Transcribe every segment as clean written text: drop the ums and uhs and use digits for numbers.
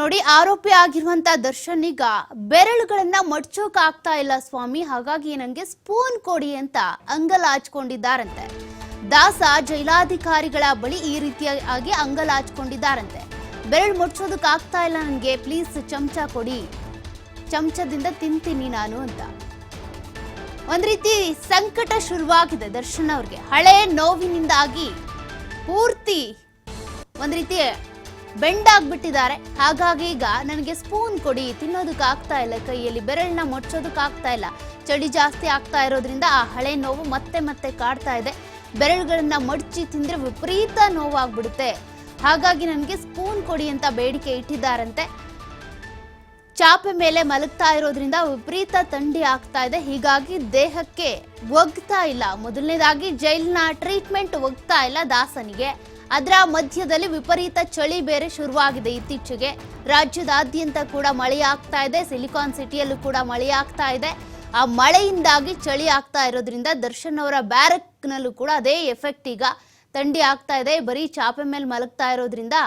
ನೋಡಿ, ಆರೋಪಿ ಆಗಿರುವಂತ ದರ್ಶನ್ ಈಗ ಬೆರಳುಗಳನ್ನ ಮಡ್ಚೋಕ್ ಆಗ್ತಾ ಇಲ್ಲ ಸ್ವಾಮಿ, ಹಾಗಾಗಿ ನನಗೆ ಸ್ಪೂನ್ ಕೊಡಿ ಅಂತ ಅಂಗಲಾಚ್ಕೊಂಡಿದ್ದಾರಂತೆ. ದಾಸ ಜೈಲಾಧಿಕಾರಿಗಳ ಬಳಿ ಈ ರೀತಿಯಾಗಿ ಅಂಗಲಾಚ್ಕೊಂಡಿದ್ದಾರಂತೆ. ಬೆರಳು ಮಡ್ಚೋದಕ್ಕೆ ಆಗ್ತಾ ಇಲ್ಲ ನನಗೆ, ಪ್ಲೀಸ್ ಚಮಚ ಕೊಡಿ, ಚಮಚದಿಂದ ತಿಂತೀನಿ ನಾನು ಅಂತ. ಒಂದ್ ರೀತಿ ಸಂಕಟ ಶುರುವಾಗಿದೆ ದರ್ಶನ್ ಅವ್ರಿಗೆ. ಹಳೆ ನೋವಿನಿಂದಾಗಿ ಪೂರ್ತಿ ಒಂದ್ ರೀತಿ ಬೆಂಡಾಗ್ಬಿಟ್ಟಿದ್ದಾರೆ. ಹಾಗಾಗಿ ಈಗ ನನಗೆ ಸ್ಪೂನ್ ಕೊಡಿ, ತಿನ್ನೋದಕ್ಕೆ ಆಗ್ತಾ ಇಲ್ಲ, ಕೈಯಲ್ಲಿ ಬೆರಳನ್ನ ಮುಚ್ಚೋದಕ್ಕೆ ಆಗ್ತಾ ಇಲ್ಲ. ಚಳಿ ಜಾಸ್ತಿ ಆಗ್ತಾ ಇರೋದ್ರಿಂದ ಆ ಹಳೆ ನೋವು ಮತ್ತೆ ಮತ್ತೆ ಕಾಡ್ತಾ ಇದೆ. ಬೆರಳುಗಳನ್ನ ಮಡ್ಚಿ ತಿಂದ್ರೆ ವಿಪರೀತ ನೋವಾಗ್ಬಿಡುತ್ತೆ. ಹಾಗಾಗಿ ನನಗೆ ಸ್ಪೂನ್ ಕೊಡಿ ಅಂತ ಬೇಡಿಕೆ ಇಟ್ಟಿದ್ದಾರಂತೆ. ಚಾಪೆ ಮೇಲೆ ಮಲಗ್ತಾ ಇರೋದ್ರಿಂದ ವಿಪರೀತ ಥಂಡಿ ಆಗ್ತಾ ಇದೆ. ಹೀಗಾಗಿ ದೇಹಕ್ಕೆ ಒಗ್ತಾ ಇಲ್ಲ. ಮೊದಲನೇದಾಗಿ ಜೈಲಿನ ಟ್ರೀಟ್ಮೆಂಟ್ ಒಗ್ತಾ ಇಲ್ಲ ದಾಸನಿಗೆ. ಅದರ ಮಧ್ಯದಲ್ಲಿ ವಿಪರೀತ ಚಳಿ ಬೇರೆ ಶುರುವಾಗಿದೆ ಇತ್ತೀಚೆಗೆ. ರಾಜ್ಯದಾದ್ಯಂತ ಕೂಡ ಮಳೆ ಆಗ್ತಾ ಇದೆ. ಸಿಲಿಕಾನ್ ಸಿಟಿಯಲ್ಲೂ ಕೂಡ ಮಳೆ ಆಗ್ತಾ ಇದೆ. ಆ ಮಳೆಯಿಂದಾಗಿ ಚಳಿ ಆಗ್ತಾ ಇರೋದ್ರಿಂದ ದರ್ಶನ್ ಅವರ ಬ್ಯಾರಕ್ನಲ್ಲೂ ಕೂಡ ಅದೇ ಎಫೆಕ್ಟ್. ಈಗ ಥಂಡಿ ಆಗ್ತಾ ಇದೆ. ಬರೀ ಚಾಪೆ ಮೇಲೆ ಮಲಗ್ತಾ ಇರೋದ್ರಿಂದ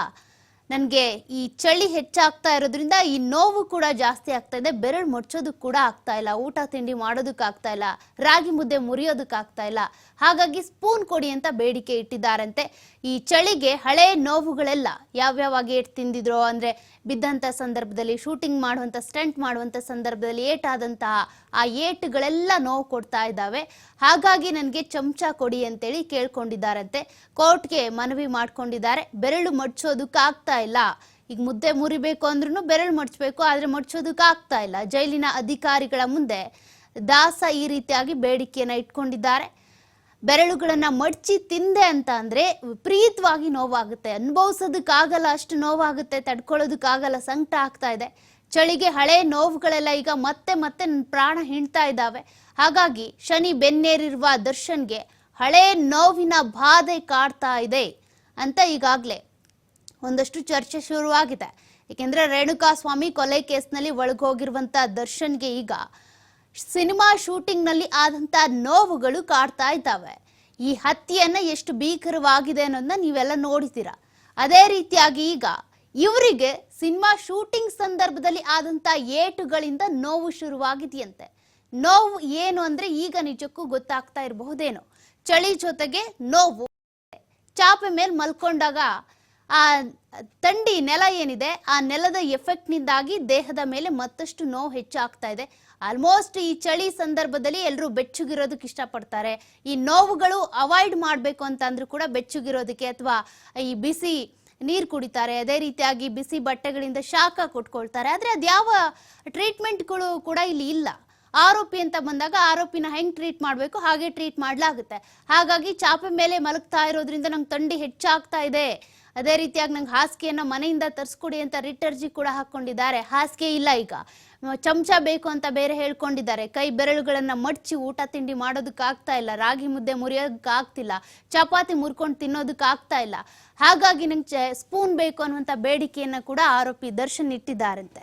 ನನಗೆ ಈ ಚಳಿ ಹೆಚ್ಚಾಗ್ತಾ ಇರೋದ್ರಿಂದ ಈ ನೋವು ಕೂಡ ಜಾಸ್ತಿ ಆಗ್ತಾ ಇದೆ. ಬೆರಳು ಮುಚ್ಚೋದಕ್ಕೆ ಕೂಡ ಆಗ್ತಾ ಇಲ್ಲ, ಊಟ ತಿಂಡಿ ಮಾಡೋದಕ್ಕೆ ಆಗ್ತಾ ಇಲ್ಲ, ರಾಗಿ ಮುದ್ದೆ ಮುರಿಯೋದಕ್ಕೆ ಆಗ್ತಾ ಇಲ್ಲ. ಹಾಗಾಗಿ ಸ್ಪೂನ್ ಕೊಡಿ ಅಂತ ಬೇಡಿಕೆ ಇಟ್ಟಿದ್ದಾರಂತೆ. ಈ ಚಳಿಗೆ ಹಳೆ ನೋವುಗಳೆಲ್ಲ ಯಾವ್ಯಾವಾಗ ಏಟ್ ತಿಂದಿದ್ರೋ, ಅಂದ್ರೆ ಬಿದ್ದಂತ ಸಂದರ್ಭದಲ್ಲಿ, ಶೂಟಿಂಗ್ ಮಾಡುವಂತ ಸ್ಟಂಟ್ ಮಾಡುವಂತ ಸಂದರ್ಭದಲ್ಲಿ ಏಟಾದಂತಹ ಆ ಏಟುಗಳೆಲ್ಲ ನೋವು ಕೊಡ್ತಾ ಇದ್ದಾವೆ. ಹಾಗಾಗಿ ನನಗೆ ಚಮಚ ಕೊಡಿ ಅಂತೇಳಿ ಕೇಳ್ಕೊಂಡಿದ್ದಾರಂತೆ. ಕೋರ್ಟ್ಗೆ ಮನವಿ ಮಾಡ್ಕೊಂಡಿದ್ದಾರೆ. ಬೆರಳು ಮಡ್ಚೋದಕ್ಕೆ ಆಗ್ತಾ ಇಲ್ಲ. ಈಗ ಮುದ್ದೆ ಮುರಿಬೇಕು ಅಂದ್ರೂ ಬೆರಳು ಮಡ್ಚಬೇಕು, ಆದ್ರೆ ಮಡ್ಚೋದಕ್ಕೆ ಆಗ್ತಾ ಇಲ್ಲ. ಜೈಲಿನ ಅಧಿಕಾರಿಗಳ ಮುಂದೆ ದಾಸ ಈ ರೀತಿಯಾಗಿ ಬೇಡಿಕೆಯನ್ನ ಇಟ್ಕೊಂಡಿದ್ದಾರೆ. ಬೆರಳುಗಳನ್ನ ಮಡ್ಚಿ ತಿಂದೆ ಅಂತ ಅಂದ್ರೆ ವಿಪರೀತವಾಗಿ ನೋವಾಗುತ್ತೆ, ಅನುಭವಿಸೋದಕ್ಕಾಗಲ್ಲ, ಅಷ್ಟು ನೋವಾಗುತ್ತೆ, ತಡ್ಕೊಳ್ಳೋದಕ್ಕಾಗಲ್ಲ, ಸಂಕಟ ಆಗ್ತಾ ಇದೆ. ಚಳಿಗೆ ಹಳೆ ನೋವುಗಳೆಲ್ಲ ಈಗ ಮತ್ತೆ ಮತ್ತೆ ನನ್ನ ಪ್ರಾಣ ಹಿಂಡ್ತಾ ಇದ್ದಾವೆ. ಹಾಗಾಗಿ ಶನಿ ಬೆನ್ನೇರಿರುವ ದರ್ಶನ್ಗೆ ಹಳೆ ನೋವಿನ ಬಾಧೆ ಕಾಡ್ತಾ ಇದೆ ಅಂತ ಈಗಾಗಲೇ ಒಂದಷ್ಟು ಚರ್ಚೆ ಶುರುವಾಗಿದೆ. ಏಕೆಂದ್ರೆ ರೇಣುಕಾಸ್ವಾಮಿ ಕೊಲೆ ಕೇಸ್ನಲ್ಲಿ ಒಳಗೋಗಿರುವಂತ ದರ್ಶನ್ಗೆ ಈಗ ಸಿನಿಮಾ ಶೂಟಿಂಗ್ ನಲ್ಲಿ ಆದಂತ ನೋವುಗಳು ಕಾಡ್ತಾ ಇದ್ದಾವೆ. ಈ ಹತ್ಯೆಯನ್ನ ಎಷ್ಟು ಭೀಕರವಾಗಿದೆ ಅನ್ನೋದನ್ನ ನೀವೆಲ್ಲ ನೋಡಿದ್ದೀರಾ. ಅದೇ ರೀತಿಯಾಗಿ ಈಗ ಇವರಿಗೆ ಸಿನಿಮಾ ಶೂಟಿಂಗ್ ಸಂದರ್ಭದಲ್ಲಿ ಆದಂತ ಏಟುಗಳಿಂದ ನೋವು ಶುರುವಾಗಿದೆಯಂತೆ. ನೋವು ಏನು ಅಂದ್ರೆ ಈಗ ನಿಜಕ್ಕೂ ಗೊತ್ತಾಗ್ತಾ ಇರಬಹುದೇನೋ. ಚಳಿ ಜೊತೆಗೆ ನೋವು. ಚಾಪೆ ಮೇಲೆ ಮಲ್ಕೊಂಡಾಗ ಆ ಥಂಡಿ ನೆಲ ಏನಿದೆ, ಆ ನೆಲದ ಎಫೆಕ್ಟ್ ನಿಂದಾಗಿ ದೇಹದ ಮೇಲೆ ಮತ್ತಷ್ಟು ನೋವು ಹೆಚ್ಚಾಗ್ತಾ ಇದೆ. ಆಲ್ಮೋಸ್ಟ್ ಈ ಚಳಿ ಸಂದರ್ಭದಲ್ಲಿ ಎಲ್ಲರೂ ಬೆಚ್ಚಗಿರೋದಕ್ಕೆ ಇಷ್ಟಪಡ್ತಾರೆ. ಈ ನೋವುಗಳು ಅವಾಯ್ಡ್ ಮಾಡಬೇಕು ಅಂತ ಅಂದ್ರೂ ಕೂಡ ಬೆಚ್ಚಗಿರೋದಕ್ಕೆ ಅಥವಾ ಈ ಬಿಸಿ ನೀರು ಕುಡಿತಾರೆ. ಅದೇ ರೀತಿಯಾಗಿ ಬಿಸಿ ಬಟ್ಟೆಗಳಿಂದ ಶಾಖ ಕೊಟ್ಕೊಳ್ತಾರೆ. ಆದ್ರೆ ಅದ್ಯಾವ ಟ್ರೀಟ್ಮೆಂಟ್ಗಳು ಕೂಡ ಇಲ್ಲಿ ಇಲ್ಲ. ಆರೋಪಿ ಅಂತ ಬಂದಾಗ ಆರೋಪಿನ ಹೆಂಗ್ ಟ್ರೀಟ್ ಮಾಡಬೇಕು ಹಾಗೆ ಟ್ರೀಟ್ ಮಾಡ್ಲಾಗುತ್ತೆ. ಹಾಗಾಗಿ ಚಾಪೆ ಮೇಲೆ ಮಲಗ್ತಾ ಇರೋದ್ರಿಂದ ನಂಗೆ ಥಂಡಿ ಹೆಚ್ಚಾಗ್ತಾ ಇದೆ. ಅದೇ ರೀತಿಯಾಗಿ ನಂಗೆ ಹಾಸಿಗೆಯನ್ನ ಮನೆಯಿಂದ ತರಿಸ್ಕೊಡಿ ಅಂತ ರಿಟರ್ಜಿ ಕೂಡ ಹಾಕೊಂಡಿದ್ದಾರೆ. ಹಾಸಿಗೆ ಇಲ್ಲ, ಈಗ ಚಮಚ ಬೇಕು ಅಂತ ಬೇರೆ ಹೇಳ್ಕೊಂಡಿದ್ದಾರೆ. ಕೈ ಬೆರಳುಗಳನ್ನ ಮಡ್ಚಿ ಊಟ ತಿಂಡಿ ಮಾಡೋದಕ್ಕೆ ಆಗ್ತಾ ಇಲ್ಲ, ರಾಗಿ ಮುದ್ದೆ ಮುರಿಯೋದಕ್ಕೆ ಆಗ್ತಿಲ್ಲ, ಚಪಾತಿ ಮುರ್ಕೊಂಡು ತಿನ್ನೋದಕ್ಕೆ ಆಗ್ತಾ ಇಲ್ಲ. ಹಾಗಾಗಿ ನಂಗೆ ಸ್ಪೂನ್ ಬೇಕು ಅನ್ನುವಂಥ ಬೇಡಿಕೆಯನ್ನ ಕೂಡ ಆರೋಪಿ ದರ್ಶನ್ ಇಟ್ಟಿದ್ದಾರಂತೆ.